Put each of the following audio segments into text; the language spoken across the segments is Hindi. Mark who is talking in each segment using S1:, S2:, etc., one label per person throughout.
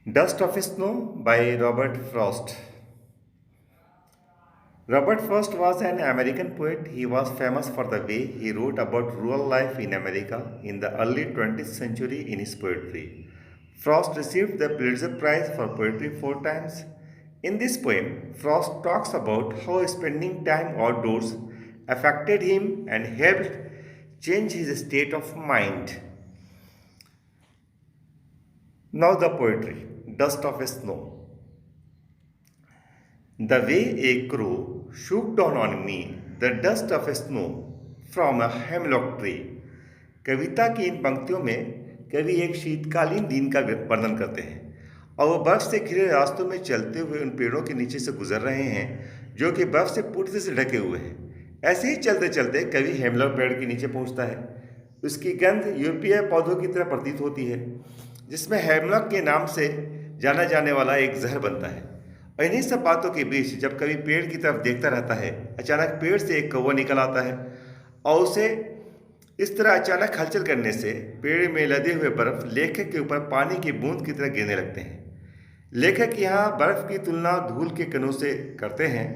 S1: Dust of Snow by Robert Frost. Robert Frost was an American poet. He was famous for the way he wrote about rural life in America in the early 20th century in his poetry. Frost received the Pulitzer Prize for poetry 4 times. In this poem, Frost talks about how spending time outdoors affected him and helped change his state of mind. Now, the poetry Dust of Snow. The way a crow shook down on me the dust of snow from a hemlock tree. कविता की इन पंक्तियों में कवि एक शीतकालीन दिन का वर्णन करते हैं और वो बर्फ से घिरे रास्तों में चलते हुए उन पेड़ों के नीचे से गुजर रहे हैं जो कि बर्फ से पूरी तरह से ढके हुए हैं। ऐसे ही चलते चलते कवि हेमलॉक पेड़ के नीचे पहुंचता है। उसकी गंध यूरोपीय पौधों की तरह प्रतीत होती है जिसमें हेमलॉक के नाम से जाना जाने वाला एक जहर बनता है। और इन्हीं सब बातों के बीच जब कवि पेड़ की तरफ देखता रहता है, अचानक पेड़ से एक कौवा निकल आता है और उसे इस तरह अचानक हलचल करने से पेड़ में लदे हुए बर्फ लेखक के ऊपर पानी की बूंद की तरह गिरने लगते हैं। लेखक यहाँ बर्फ की तुलना धूल के कणों से करते हैं।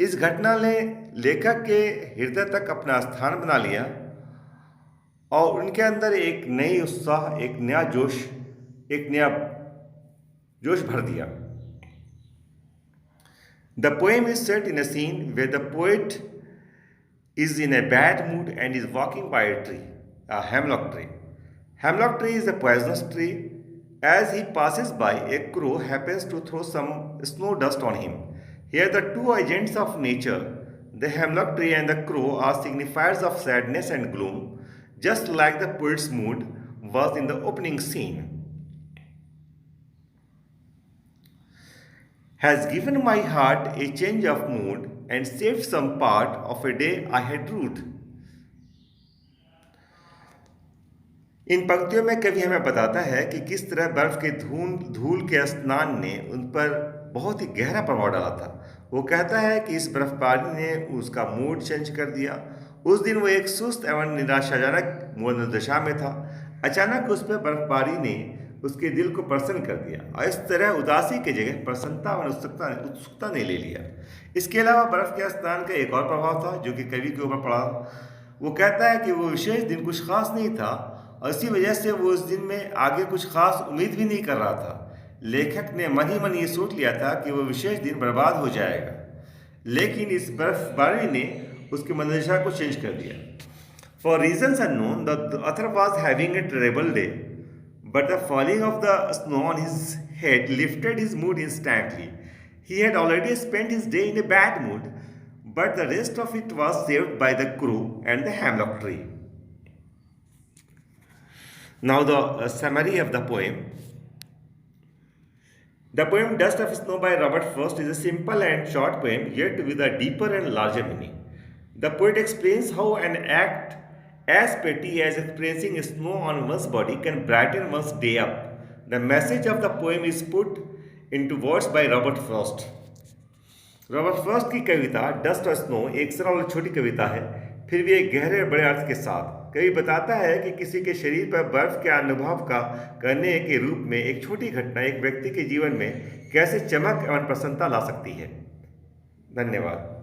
S1: इस घटना ने लेखक के हृदय तक अपना स्थान बना लिया और उनके अंदर एक नई उत्साह, एक नया जोश भर दिया। The poem is set in a scene where the poet is in a bad mood and is walking by a tree, a hemlock tree. Hemlock tree is a poisonous tree. As he passes by, a crow happens to throw some snow dust on him. Here, the two agents of nature, the hemlock tree and the crow, are signifiers of sadness and gloom, just like the poet's mood was in the opening scene. Has given my heart a change of mood and saved some part of a day I had rued. इन पंक्तियों में कवि हमें बताता है कि किस तरह बर्फ के धूल के स्नान ने उन पर बहुत ही गहरा प्रभाव डाला था। वो कहता है कि इस बर्फबारी ने उसका मूड चेंज कर दिया। उस दिन वो एक सुस्त एवं निराशाजनक मनोदशा में था। अचानक उस पर बर्फबारी ने उसके दिल को प्रसन्न कर दिया और इस तरह उदासी की जगह प्रसन्नता और उत्सुकता ने ले लिया। इसके अलावा बर्फ के स्नान का एक और प्रभाव था जो कि कवि के ऊपर पड़ा। वो कहता है कि वो विशेष दिन कुछ खास नहीं था और इसी वजह से वो उस दिन में आगे कुछ खास उम्मीद भी नहीं कर रहा था। लेखक ने मन ही मन ये सोच लिया था कि वो विशेष दिन बर्बाद हो जाएगा, लेकिन इस बर्फबारी ने उसकी मनोदशा को चेंज कर दिया। For reasons unknown the author was having a terrible day, but the falling of the snow on his head lifted his mood instantly. He had already spent his day in a bad mood, but the rest of it was saved by the crow and the hemlock tree. Now the summary of the poem. The poem Dust of Snow by Robert Frost is a simple and short poem, yet with a deeper and larger meaning. The poet explains how an act as petty as experiencing snow on one's body can brighten one's day up. The message of the poem is put into words by Robert Frost. Robert Frost की कविता डस्ट और स्नो एक सरल और छोटी कविता है, फिर भी एक गहरे और बड़े अर्थ के साथ। कवि बताता है कि किसी के शरीर पर बर्फ के अनुभव का करने के रूप में एक छोटी घटना एक व्यक्ति के जीवन में कैसे चमक एवं प्रसन्नता ला सकती है। धन्यवाद।